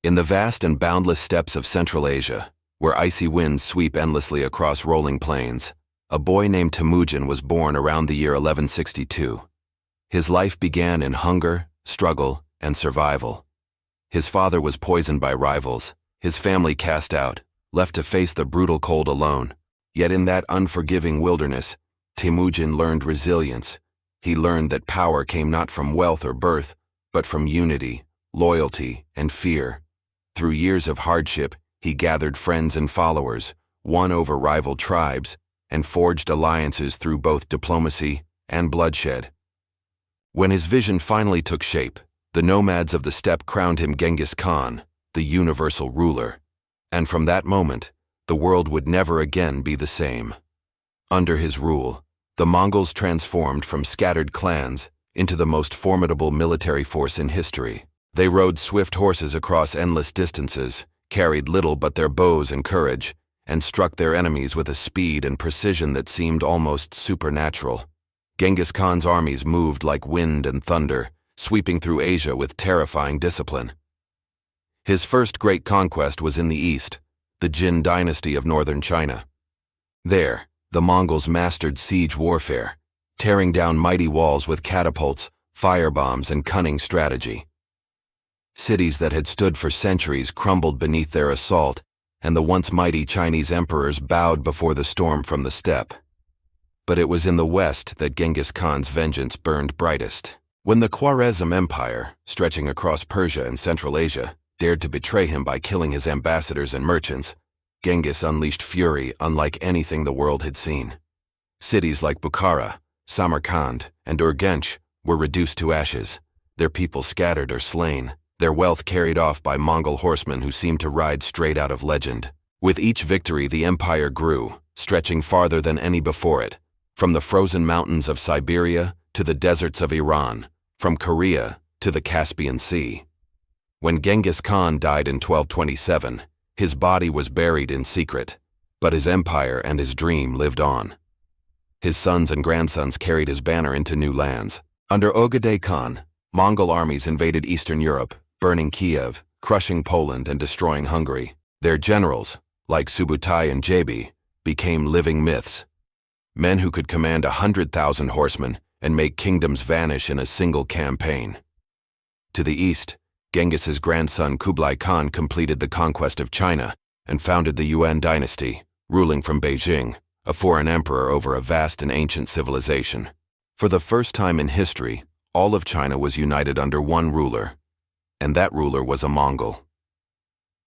In the vast and boundless steppes of Central Asia, where icy winds sweep endlessly across rolling plains, a boy named Temujin was born around the year 1162. His life began in hunger, struggle, and survival. His father was poisoned by rivals, his family cast out, left to face the brutal cold alone. Yet in that unforgiving wilderness, Temujin learned resilience. He learned that power came not from wealth or birth, but from unity, loyalty, and fear. Through years of hardship, he gathered friends and followers, won over rival tribes, and forged alliances through both diplomacy and bloodshed. When his vision finally took shape, the nomads of the steppe crowned him Genghis Khan, the universal ruler. And from that moment, the world would never again be the same. Under his rule, the Mongols transformed from scattered clans into the most formidable military force in history. They rode swift horses across endless distances, carried little but their bows and courage, and struck their enemies with a speed and precision that seemed almost supernatural. Genghis Khan's armies moved like wind and thunder, sweeping through Asia with terrifying discipline. His first great conquest was in the east, the Jin dynasty of northern China. There, the Mongols mastered siege warfare, tearing down mighty walls with catapults, firebombs, and cunning strategy. Cities that had stood for centuries crumbled beneath their assault, and the once mighty Chinese emperors bowed before the storm from the steppe. But it was in the west that Genghis Khan's vengeance burned brightest. When the Khwarezm Empire, stretching across Persia and Central Asia, dared to betray him by killing his ambassadors and merchants, Genghis unleashed fury unlike anything the world had seen. Cities like Bukhara, Samarkand, and Urgench were reduced to ashes, their people scattered or slain, their wealth carried off by Mongol horsemen who seemed to ride straight out of legend. With each victory, the empire grew, stretching farther than any before it, from the frozen mountains of Siberia to the deserts of Iran, from Korea to the Caspian Sea. When Genghis Khan died in 1227, his body was buried in secret, but his empire and his dream lived on. His sons and grandsons carried his banner into new lands. Under Ogedei Khan, Mongol armies invaded Eastern Europe, burning Kiev, crushing Poland, and destroying Hungary. Their generals, like Subutai and Jabi, became living myths. Men who could command 100,000 horsemen and make kingdoms vanish in a single campaign. To the east, Genghis's grandson Kublai Khan completed the conquest of China and founded the Yuan dynasty, ruling from Beijing, a foreign emperor over a vast and ancient civilization. For the first time in history, all of China was united under one ruler, and that ruler was a Mongol.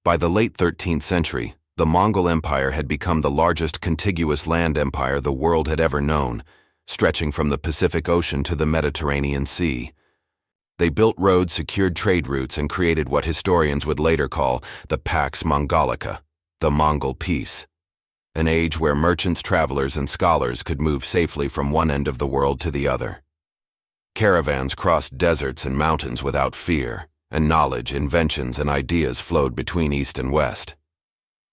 By the late 13th century, the Mongol Empire had become the largest contiguous land empire the world had ever known, stretching from the Pacific Ocean to the Mediterranean Sea. They built roads, secured trade routes, and created what historians would later call the Pax Mongolica, the Mongol Peace, an age where merchants, travelers, and scholars could move safely from one end of the world to the other. Caravans crossed deserts and mountains without fear, and knowledge, inventions, and ideas flowed between East and West.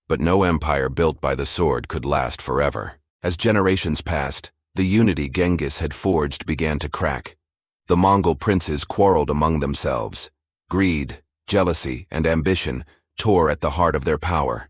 But no empire built by the sword could last forever. As generations passed, the unity Genghis had forged began to crack. The Mongol princes quarreled among themselves. Greed, jealousy, and ambition tore at the heart of their power.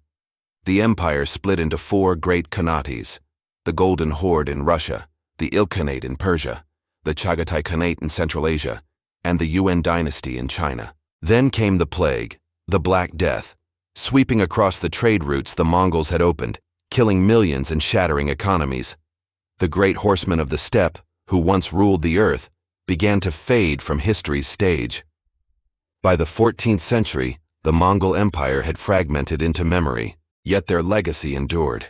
The empire split into four great Khanates: the Golden Horde in Russia, the Ilkhanate in Persia, the Chagatai Khanate in Central Asia, and the Yuan dynasty in China. Then came the plague, the Black Death, sweeping across the trade routes the Mongols had opened, killing millions and shattering economies. The great horsemen of the steppe, who once ruled the earth, began to fade from history's stage. By the 14th century, the Mongol Empire had fragmented into memory, yet their legacy endured.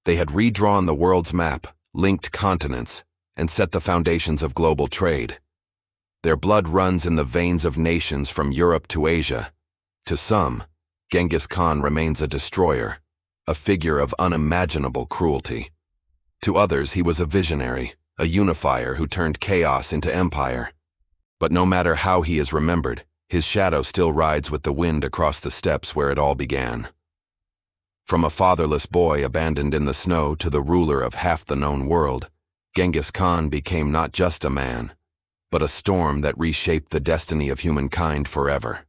They had redrawn the world's map, linked continents, and set the foundations of global trade. Their blood runs in the veins of nations from Europe to Asia. To some, Genghis Khan remains a destroyer, a figure of unimaginable cruelty. To others, he was a visionary, a unifier who turned chaos into empire. But no matter how he is remembered, his shadow still rides with the wind across the steppes where it all began. From a fatherless boy abandoned in the snow to the ruler of half the known world, Genghis Khan became not just a man, but a storm that reshaped the destiny of humankind forever.